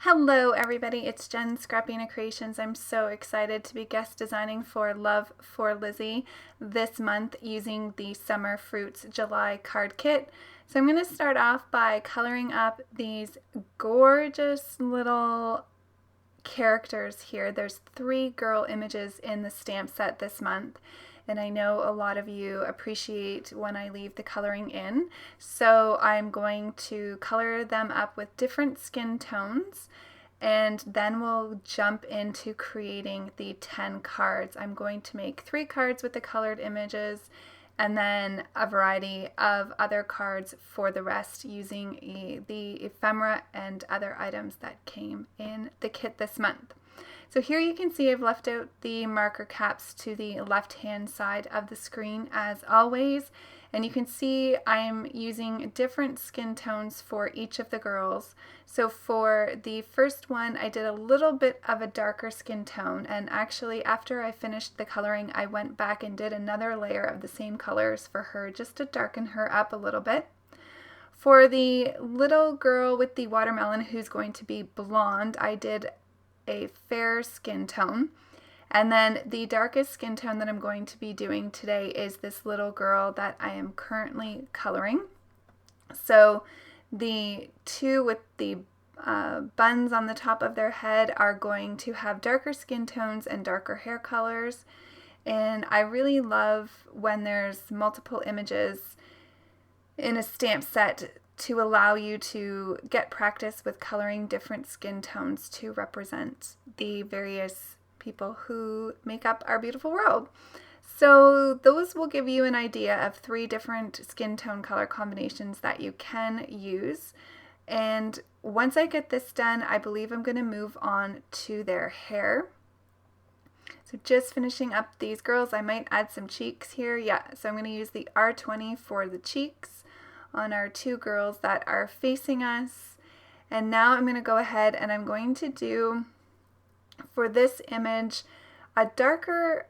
Hello everybody, it's Jen, Scrapbena Creations. I'm so excited to be guest designing for Love for Lizi this month using the Summer Fruits July card kit. So I'm going to start off by coloring up these gorgeous little characters here. There's 3 girl images in the stamp set this month, and I know a lot of you appreciate when I leave the coloring in. So I'm going to color them up with different skin tones, and then we'll jump into creating the 10 cards. I'm going to make 3 cards with the colored images and then a variety of other cards for the rest using the ephemera and other items that came in the kit this month. So here you can see I've left out the marker caps to the left-hand side of the screen as always, and you can see I'm using different skin tones for each of the girls. So for the first one I did a little bit of a darker skin tone, and actually after I finished the coloring I went back and did another layer of the same colors for her just to darken her up a little bit. For the little girl with the watermelon who's going to be blonde, I did a fair skin tone, and then the darkest skin tone that I'm going to be doing today is this little girl that I am currently coloring. So the 2 with the buns on the top of their head are going to have darker skin tones and darker hair colors, and I really love when there's multiple images in a stamp set to allow you to get practice with coloring different skin tones to represent the various people who make up our beautiful world. So those will give you an idea of 3 different skin tone color combinations that you can use. And once I get this done, I believe I'm going to move on to their hair. So just finishing up these girls, I might add some cheeks here. Yeah, so I'm going to use the R20 for the cheeks on our 2 girls that are facing us. And now I'm going to go ahead and I'm going to do, for this image, a darker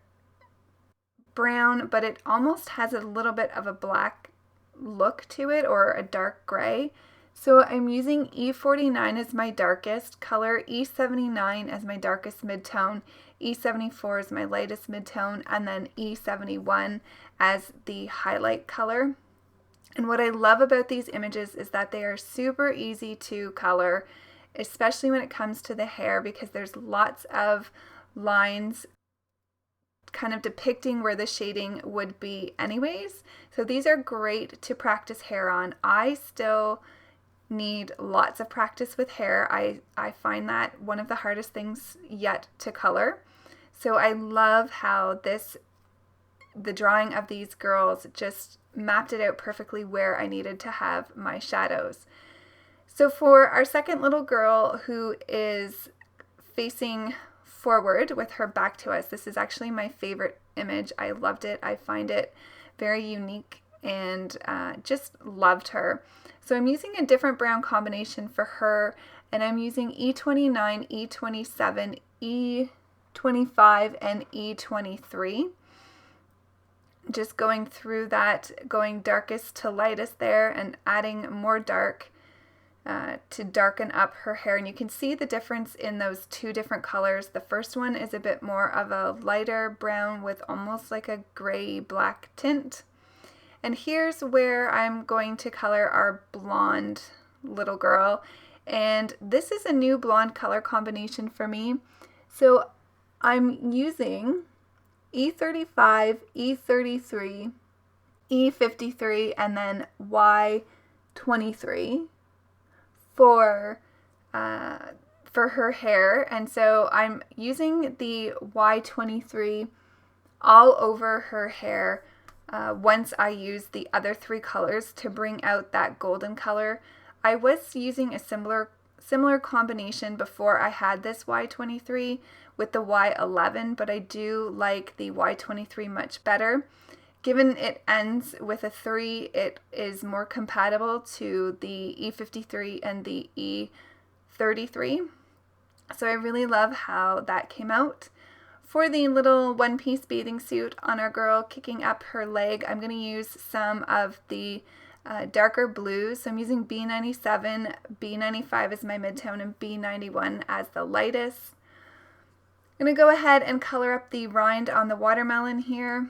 brown, but it almost has a little bit of a black look to it, or a dark gray. So I'm using E49 as my darkest color, E79 as my darkest midtone, E74 as my lightest midtone, and then E71 as the highlight color. And what I love about these images is that they are super easy to color, especially when it comes to the hair, because there's lots of lines kind of depicting where the shading would be anyways. So these are great to practice hair on. I still need lots of practice with hair. I find that one of the hardest things yet to color. So I love how the drawing of these girls just mapped it out perfectly where I needed to have my shadows. So for our second little girl who is facing forward with her back to us, this is actually my favorite image. I loved it. I find it very unique and just loved her. So I'm using a different brown combination for her, and I'm using E29, E27, E25, and E23. Just going through that, going darkest to lightest there and adding more dark to darken up her hair. And you can see the difference in those 2 different colors. The first one is a bit more of a lighter brown with almost like a gray black tint. And here's where I'm going to color our blonde little girl. And this is a new blonde color combination for me. So I'm using E35, E33, E53, and then Y23 for her hair. And so I'm using the Y23 all over her hair once I use the other 3 colors to bring out that golden color. I was using a similar combination before I had this Y23 with the Y11, but I do like the Y23 much better. Given it ends with a 3, it is more compatible to the E53 and the E33. So I really love how that came out. For the little one-piece bathing suit on our girl kicking up her leg, I'm going to use some of the darker blues. So I'm using B97, B95 is my midtone, and B91 as the lightest. I'm going to go ahead and color up the rind on the watermelon here.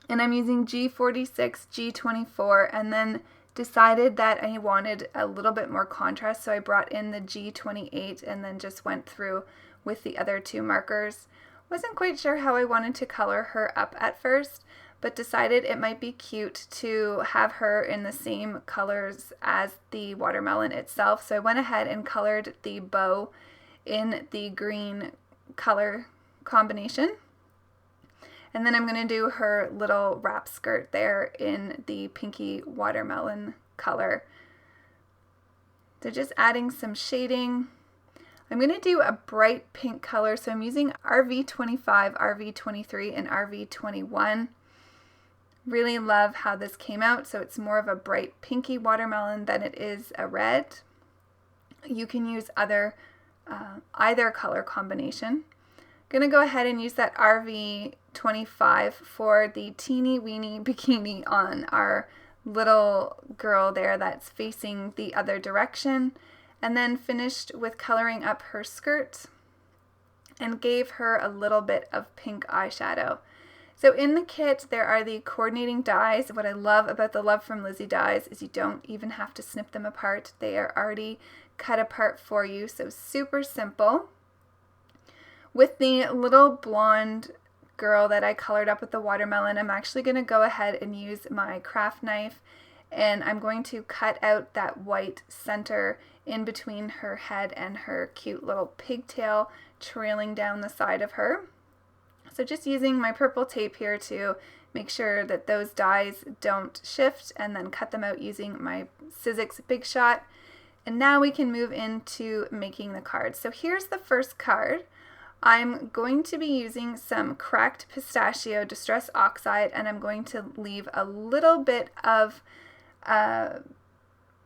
And I'm using G46, G24, and then decided that I wanted a little bit more contrast, so I brought in the G28 and then just went through with the other two markers. Wasn't quite sure how I wanted to color her up at first, but decided it might be cute to have her in the same colors as the watermelon itself. So I went ahead and colored the bow in the green color combination. And then I'm going to do her little wrap skirt there in the pinky watermelon color. So just adding some shading. I'm going to do a bright pink color, so I'm using RV25, RV23, and RV21. Really love how this came out, so it's more of a bright pinky watermelon than it is a red. You can use either color combination. I'm going to go ahead and use that RV25 for the teeny weeny bikini on our little girl there that's facing the other direction, and then finished with coloring up her skirt and gave her a little bit of pink eyeshadow. So in the kit there are the coordinating dies. What I love about the Love From Lizi dies is you don't even have to snip them apart. They are already cut apart for you, so super simple. With the little blonde girl that I colored up with the watermelon, I'm actually going to go ahead and use my craft knife, and I'm going to cut out that white center in between her head and her cute little pigtail trailing down the side of her. So just using my purple tape here to make sure that those dies don't shift, and then cut them out using my Sizzix Big Shot. And now we can move into making the card. So here's the first card. I'm going to be using some cracked pistachio Distress Oxide, and I'm going to leave a little bit of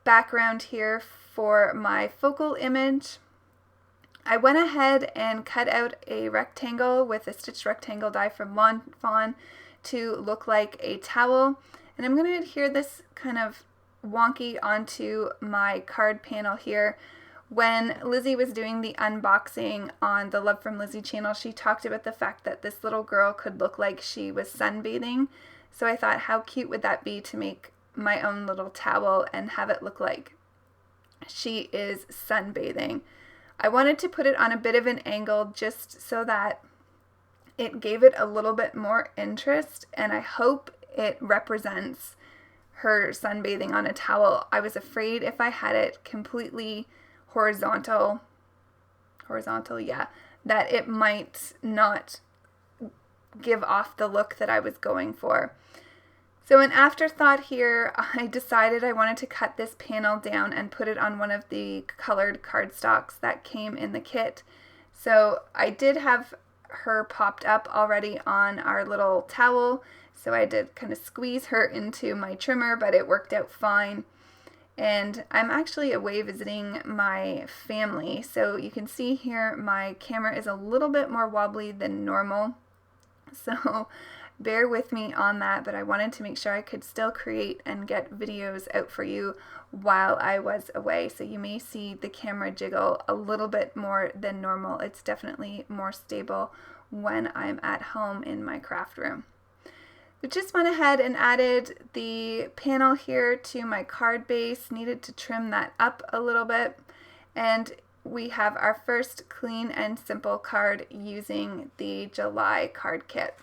background here for my focal image. I went ahead and cut out a rectangle with a stitched rectangle die from Fawn to look like a towel, and I'm going to adhere this kind of wonky onto my card panel here. When Lizi was doing the unboxing on the Love From Lizi channel, she talked about the fact that this little girl could look like she was sunbathing. So I thought, how cute would that be to make my own little towel and have it look like she is sunbathing. I wanted to put it on a bit of an angle just so that it gave it a little bit more interest, and I hope it represents her sunbathing on a towel. I was afraid if I had it completely horizontal, yeah, that it might not give off the look that I was going for. So an afterthought here, I decided I wanted to cut this panel down and put it on one of the colored cardstocks that came in the kit. So I did have her popped up already on our little towel, so I did kind of squeeze her into my trimmer, but it worked out fine. And I'm actually away visiting my family, so you can see here my camera is a little bit more wobbly than normal, so bear with me on that, but I wanted to make sure I could still create and get videos out for you while I was away. So you may see the camera jiggle a little bit more than normal. It's definitely more stable when I'm at home in my craft room. We just went ahead and added the panel here to my card base. Needed to trim that up a little bit, and we have our first clean and simple card using the July card kit.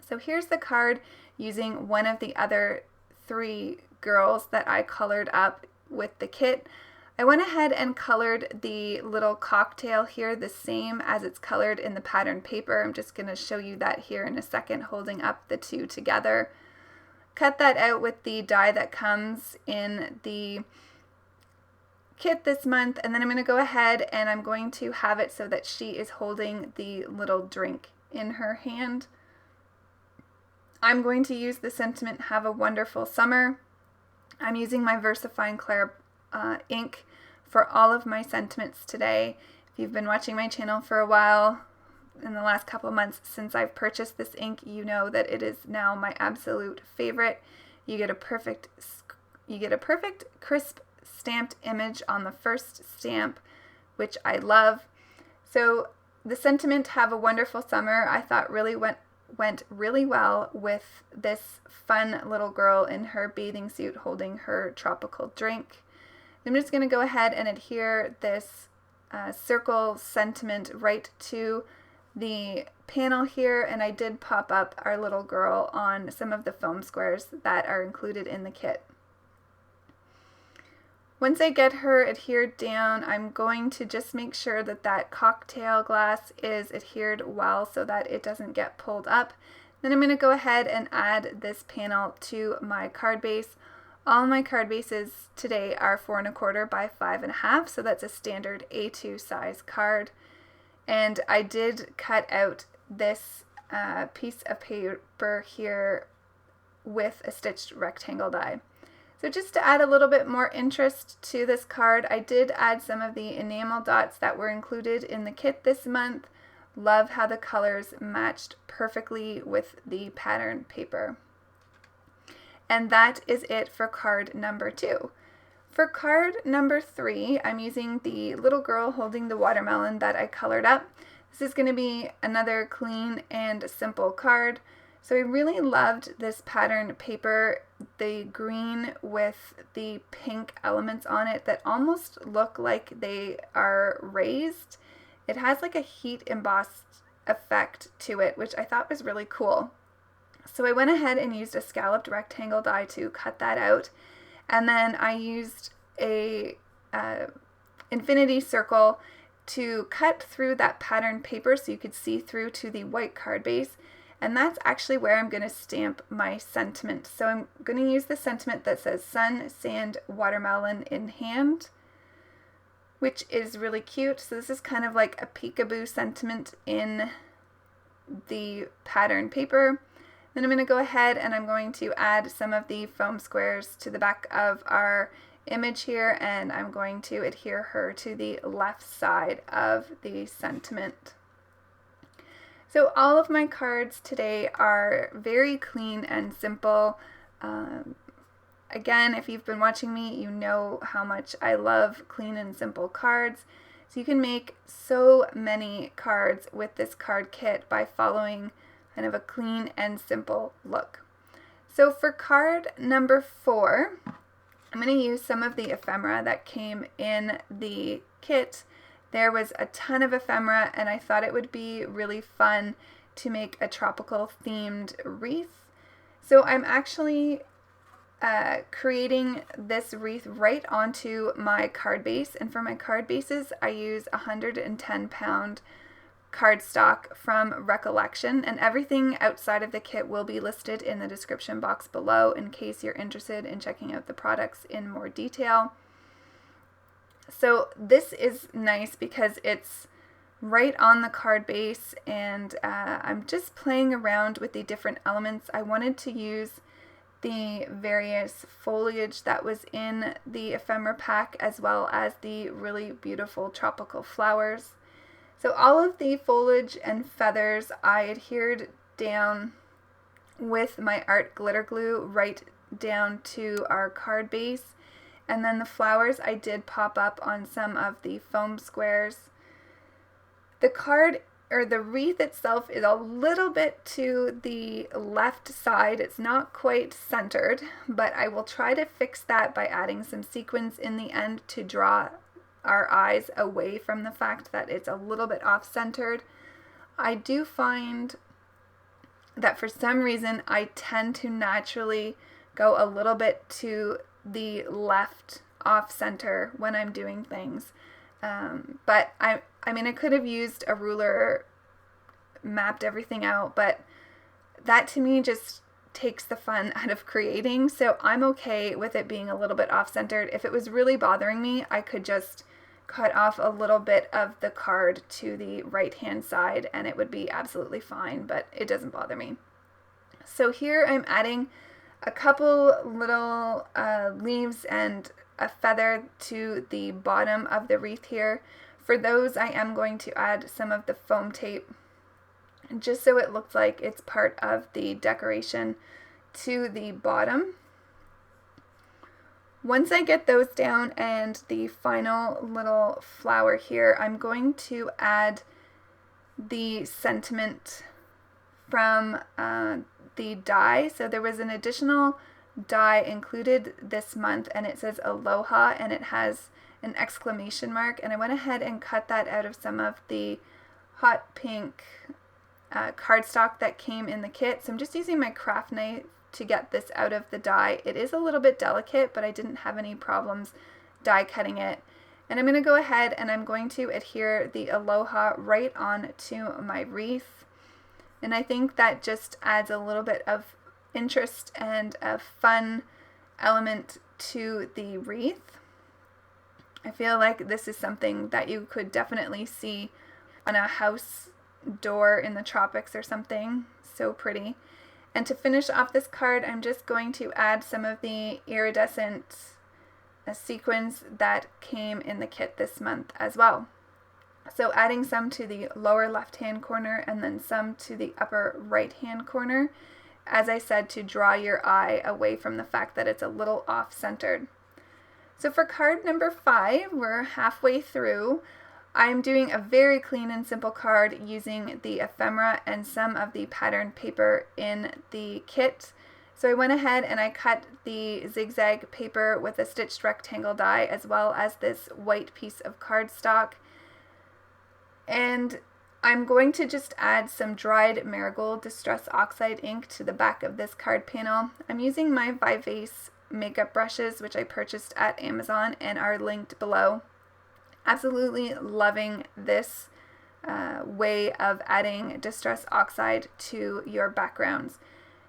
So here's the card using one of the other three girls that I colored up with the kit. I went ahead and colored the little cocktail here the same as it's colored in the pattern paper. I'm just going to show you that here in a second, holding up the two together. Cut that out with the die that comes in the kit this month, and then I'm going to go ahead and I'm going to have it so that she is holding the little drink in her hand. I'm going to use the sentiment, "Have a wonderful summer." I'm using my Versafine Clair ink for all of my sentiments today. If you've been watching my channel for a while, in the last couple months since I've purchased this ink, you know that it is now my absolute favorite. you get a perfect crisp stamped image on the first stamp, which I love. So the sentiment, "Have a wonderful summer," I thought really went really well with this fun little girl in her bathing suit holding her tropical drink. I'm just going to go ahead and adhere this circle sentiment right to the panel here, and I did pop up our little girl on some of the foam squares that are included in the kit. Once I get her adhered down, I'm going to just make sure that that cocktail glass is adhered well so that it doesn't get pulled up. Then I'm going to go ahead and add this panel to my card base. All my card bases today are 4 1/4 by 5 1/2, so that's a standard A2 size card. And I did cut out this piece of paper here with a stitched rectangle die. So just to add a little bit more interest to this card, I did add some of the enamel dots that were included in the kit this month. Love how the colors matched perfectly with the pattern paper. And that is it for card number 2. For card number 3, I'm using the little girl holding the watermelon that I colored up. This is going to be another clean and simple card. So I really loved this pattern paper, the green with the pink elements on it that almost look like they are raised. It has like a heat embossed effect to it, which I thought was really cool. So I went ahead and used a scalloped rectangle die to cut that out. And then I used a infinity circle to cut through that pattern paper so you could see through to the white card base. And that's actually where I'm going to stamp my sentiment. So I'm going to use the sentiment that says "Sun, Sand, Watermelon in Hand," which is really cute. So this is kind of like a peekaboo sentiment in the pattern paper. Then I'm going to go ahead and I'm going to add some of the foam squares to the back of our image here, and I'm going to adhere her to the left side of the sentiment. So all of my cards today are very clean and simple. Again, if you've been watching me, you know how much I love clean and simple cards. So you can make so many cards with this card kit by following kind of a clean and simple look. So for card number 4, I'm going to use some of the ephemera that came in the kit. There was a ton of ephemera, and I thought it would be really fun to make a tropical themed wreath. So I'm actually creating this wreath right onto my card base, and for my card bases I use 110-pound cardstock from Recollection, and everything outside of the kit will be listed in the description box below in case you're interested in checking out the products in more detail. So this is nice because it's right on the card base, and I'm just playing around with the different elements. I wanted to use the various foliage that was in the ephemera pack as well as the really beautiful tropical flowers. So all of the foliage and feathers I adhered down with my art glitter glue right down to our card base. And then the flowers I did pop up on some of the foam squares. The card, or the wreath itself, is a little bit to the left side. It's not quite centered, but I will try to fix that by adding some sequins in the end to draw our eyes away from the fact that it's a little bit off-centered. I do find that for some reason I tend to naturally go a little bit to the left off center when I'm doing things, but I mean I could have used a ruler, mapped everything out, but that to me just takes the fun out of creating, so I'm okay with it being a little bit off centered. If it was really bothering me, I could just cut off a little bit of the card to the right hand side and it would be absolutely fine, but it doesn't bother me. So here I'm adding a couple little leaves and a feather to the bottom of the wreath here. For those I am going to add some of the foam tape just so it looks like it's part of the decoration to the bottom. Once I get those down and the final little flower here, I'm going to add the sentiment from the die. So there was an additional die included this month, and it says Aloha, and it has an exclamation mark, and I went ahead and cut that out of some of the hot pink cardstock that came in the kit. So I'm just using my craft knife to get this out of the die. It is a little bit delicate, but I didn't have any problems die cutting it. And I'm going to go ahead and I'm going to adhere the Aloha right on to my wreath. And I think that just adds a little bit of interest and a fun element to the wreath. I feel like this is something that you could definitely see on a house door in the tropics or something. So pretty. And to finish off this card, I'm just going to add some of the iridescent sequins that came in the kit this month as well. So adding some to the lower left hand corner and then some to the upper right hand corner, as I said, to draw your eye away from the fact that it's a little off-centered. So for card number 5, we're halfway through. I'm doing a very clean and simple card using the ephemera and some of the pattern paper in the kit. So I went ahead and I cut the zigzag paper with a stitched rectangle die as well as this white piece of cardstock. And I'm going to just add some dried Marigold Distress Oxide ink to the back of this card panel. I'm using my Vivace makeup brushes, which I purchased at Amazon and are linked below. Absolutely loving this way of adding Distress Oxide to your backgrounds.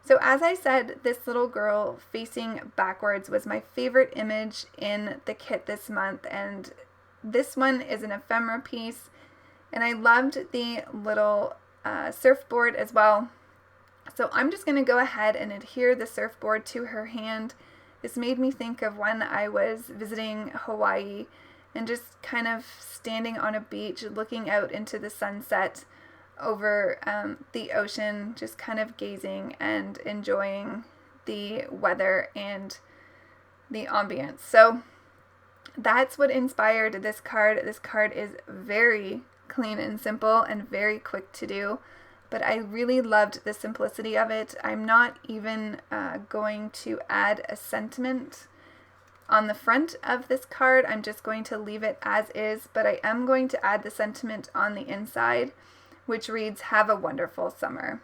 So as I said, this little girl facing backwards was my favorite image in the kit this month, and this one is an ephemera piece, and I loved the little surfboard as well. So I'm just going to go ahead and adhere the surfboard to her hand. This made me think of when I was visiting Hawaii and just kind of standing on a beach looking out into the sunset over the ocean, just kind of gazing and enjoying the weather and the ambience. So that's what inspired this card. This card is very clean and simple and very quick to do, but I really loved the simplicity of it. I'm not even going to add a sentiment on the front of this card. I'm just going to leave it as is, but I am going to add the sentiment on the inside, which reads, "Have a wonderful summer."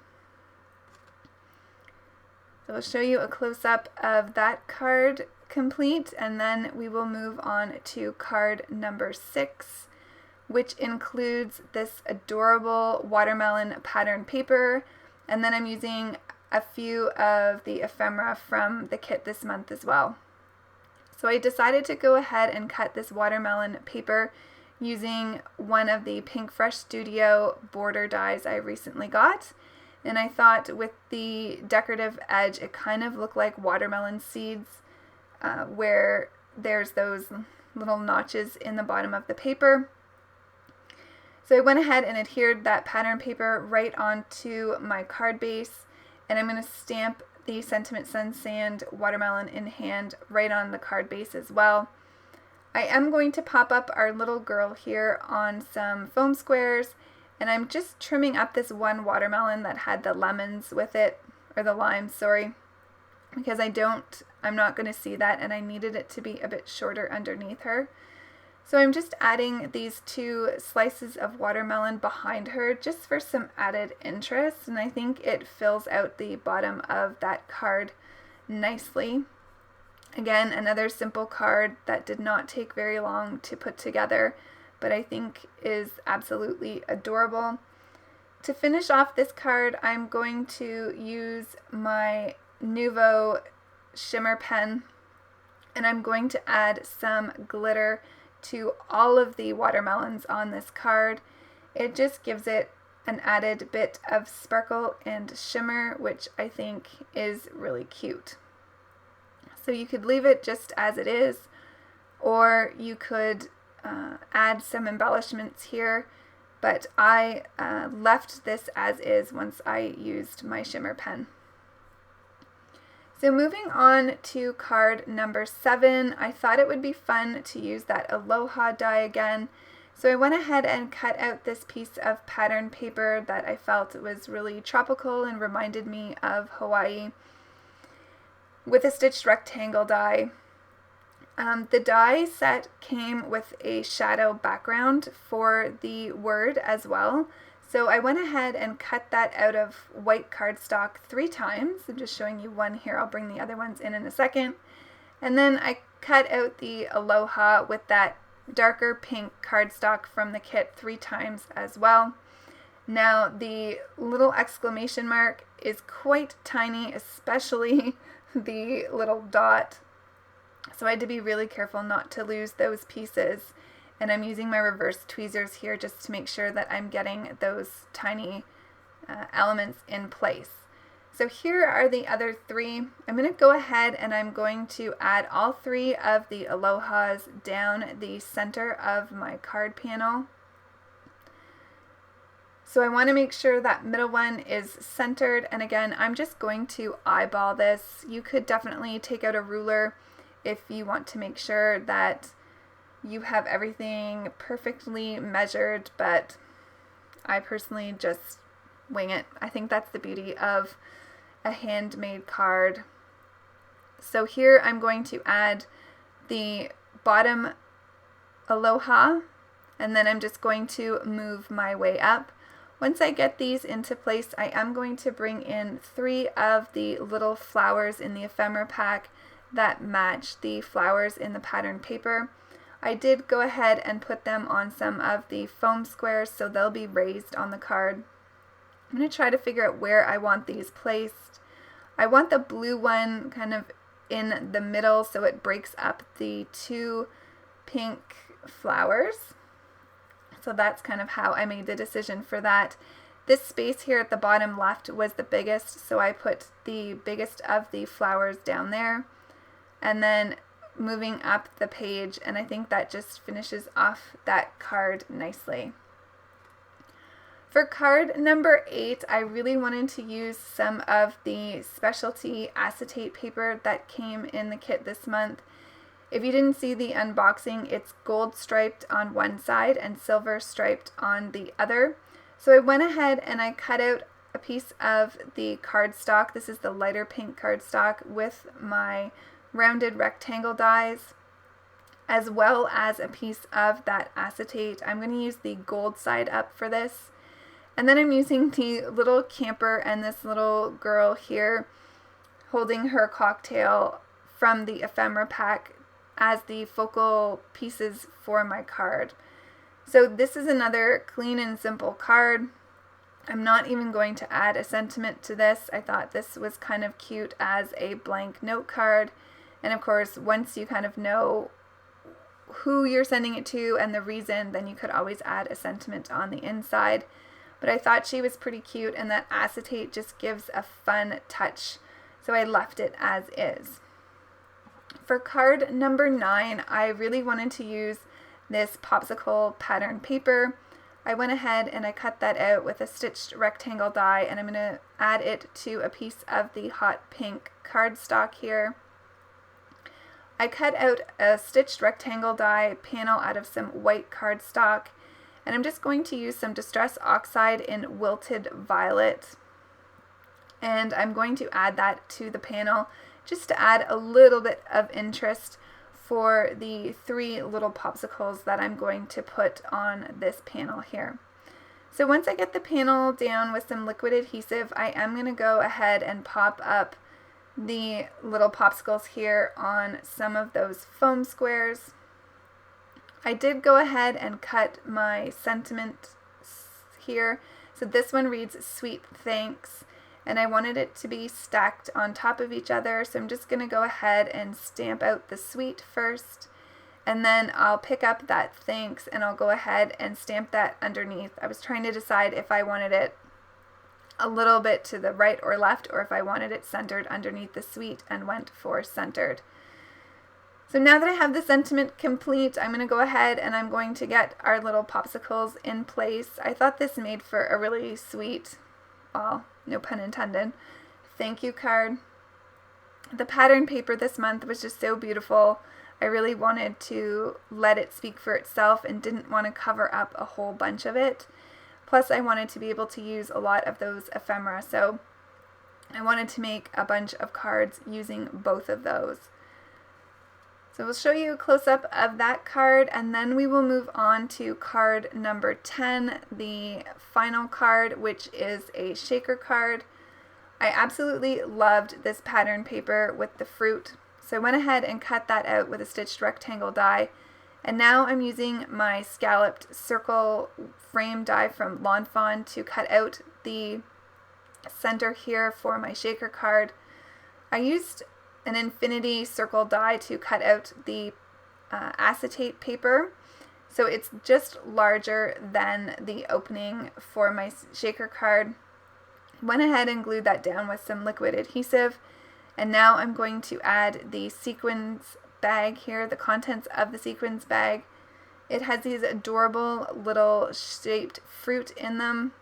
So I'll show you a close-up of that card complete, and then we will move on to card number 6, which includes this adorable watermelon pattern paper, and then I'm using a few of the ephemera from the kit this month as well. So I decided to go ahead and cut this watermelon paper using one of the Pink Fresh Studio border dies I recently got. And I thought with the decorative edge, it kind of looked like watermelon seeds where there's those little notches in the bottom of the paper. So I went ahead and adhered that pattern paper right onto my card base, and I'm going to stamp the Sentiment Sun Sand watermelon in hand right on the card base as well. I am going to pop up our little girl here on some foam squares, and I'm just trimming up this one watermelon that had the lemons with it, or the limes, sorry, because I'm not going to see that, and I needed it to be a bit shorter underneath her. So I'm just adding these 2 slices of watermelon behind her just for some added interest, and I think it fills out the bottom of that card nicely. Again, another simple card that did not take very long to put together, but I think is absolutely adorable. To finish off this card, I'm going to use my Nuvo shimmer pen, and I'm going to add some glitter to all of the watermelons on this card. It just gives it an added bit of sparkle and shimmer, which I think is really cute. So you could leave it just as it is, or you could add some embellishments here, but I left this as is once I used my shimmer pen. So moving on to card number 7, I thought it would be fun to use that Aloha die again. So I went ahead and cut out this piece of pattern paper that I felt was really tropical and reminded me of Hawaii with a stitched rectangle die. The die set came with a shadow background for the word as well. So I went ahead and cut that out of white cardstock 3 times. I'm just showing you one here. I'll bring the other ones in a second. And then I cut out the Aloha with that darker pink cardstock from the kit 3 times as well. Now the little exclamation mark is quite tiny, especially the little dot. So I had to be really careful not to lose those pieces. And I'm using my reverse tweezers here just to make sure that I'm getting those tiny elements in place. So here are the other 3. I'm going to go ahead and I'm going to add all 3 of the Alohas down the center of my card panel. So I want to make sure that middle one is centered, and again, I'm just going to eyeball this. You could definitely take out a ruler if you want to make sure that you have everything perfectly measured, but I personally just wing it. I think that's the beauty of a handmade card. So here I'm going to add the bottom Aloha, and then I'm just going to move my way up. Once I get these into place, I am going to bring in 3 of the little flowers in the ephemera pack that match the flowers in the pattern paper. I did go ahead and put them on some of the foam squares so they'll be raised on the card. I'm going to try to figure out where I want these placed. I want the blue one kind of in the middle so it breaks up the 2 pink flowers. So that's kind of how I made the decision for that. This space here at the bottom left was the biggest, so I put the biggest of the flowers down there. And then moving up the page, and I think that just finishes off that card nicely. For card number 8, I really wanted to use some of the specialty acetate paper that came in the kit this month. If you didn't see the unboxing, it's gold striped on one side and silver striped on the other. So I went ahead and I cut out a piece of the cardstock. This is the lighter pink cardstock with my rounded rectangle dies, as well as a piece of that acetate. I'm going to use the gold side up for this. And then I'm using the little camper and this little girl here holding her cocktail from the ephemera pack as the focal pieces for my card. So this is another clean and simple card. I'm not even going to add a sentiment to this. I thought this was kind of cute as a blank note card. And of course, once you kind of know who you're sending it to and the reason, then you could always add a sentiment on the inside. But I thought she was pretty cute, and that acetate just gives a fun touch. So I left it as is. For card number 9, I really wanted to use this popsicle pattern paper. I went ahead and I cut that out with a stitched rectangle die, and I'm going to add it to a piece of the hot pink cardstock here. I cut out a stitched rectangle die panel out of some white cardstock, and I'm just going to use some Distress Oxide in Wilted Violet, and I'm going to add that to the panel just to add a little bit of interest for the 3 little popsicles that I'm going to put on this panel here. So once I get the panel down with some liquid adhesive, I am going to go ahead and pop up the little popsicles here on some of those foam squares. I did go ahead and cut my sentiment here. So this one reads "Sweet Thanks," and I wanted it to be stacked on top of each other. So I'm just going to go ahead and stamp out the sweet first, and then I'll pick up that thanks and I'll go ahead and stamp that underneath. I was trying to decide if I wanted it a little bit to the right or left, or if I wanted it centered underneath the sweet, and went for centered. So now that I have the sentiment complete, I'm going to go ahead and I'm going to get our little popsicles in place. I thought this made for a really sweet, well, no pun intended, thank you card. The pattern paper this month was just so beautiful. I really wanted to let it speak for itself and didn't want to cover up a whole bunch of it. Plus I wanted to be able to use a lot of those ephemera, so I wanted to make a bunch of cards using both of those. So we'll show you a close-up of that card, and then we will move on to card number 10, the final card, which is a shaker card. I absolutely loved this pattern paper with the fruit, so I went ahead and cut that out with a stitched rectangle die. And now I'm using my scalloped circle frame die from Fawn to cut out the center here for my shaker card. I used an infinity circle die to cut out the acetate paper, so it's just larger than the opening for my shaker card. Went ahead and glued that down with some liquid adhesive, and now I'm going to add the sequins bag here, the contents of the sequins bag. It has these adorable little shaped fruit in them,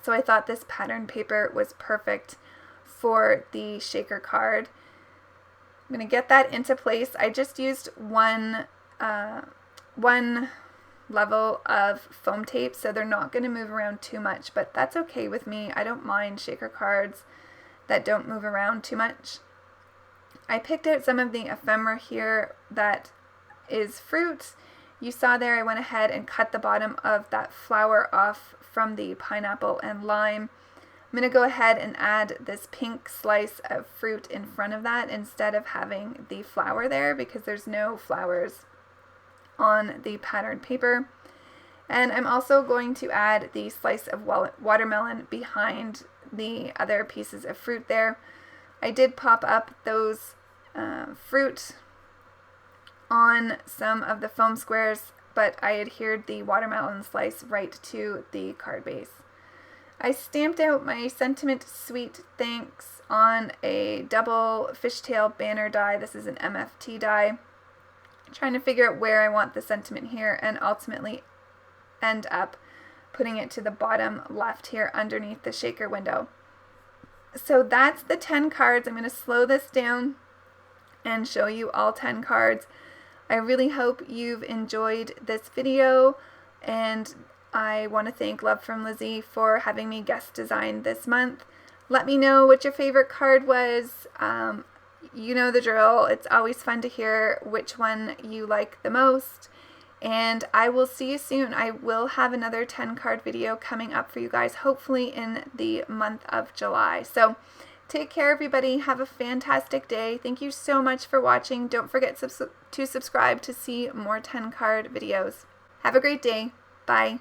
so I thought this pattern paper was perfect for the shaker card. I'm going to get that into place. I just used one level of foam tape, so they're not going to move around too much, but that's okay with me. I don't mind shaker cards that don't move around too much. I picked out some of the ephemera here that is fruit. You saw there I went ahead and cut the bottom of that flower off from the pineapple and lime. I'm going to go ahead and add this pink slice of fruit in front of that instead of having the flower there, because there's no flowers on the pattern paper. And I'm also going to add the slice of watermelon behind the other pieces of fruit there. I did pop up those fruit on some of the foam squares, but I adhered the watermelon slice right to the card base. I stamped out my Sentiment Sweet Thanks on a double fishtail banner die. This is an MFT die. I'm trying to figure out where I want the sentiment here, and ultimately end up putting it to the bottom left here underneath the shaker window. So that's the 10 cards. I'm going to slow this down and show you all 10 cards. I really hope you've enjoyed this video, and I want to thank Love From Lizi for having me guest design this month. Let me know what your favorite card was. You know the drill. It's always fun to hear which one you like the most. And I will see you soon. I will have another 10 card video coming up for you guys, hopefully in the month of July. So take care, everybody. Have a fantastic day. Thank you so much for watching. Don't forget to subscribe to see more 10 card videos. Have a great day. Bye.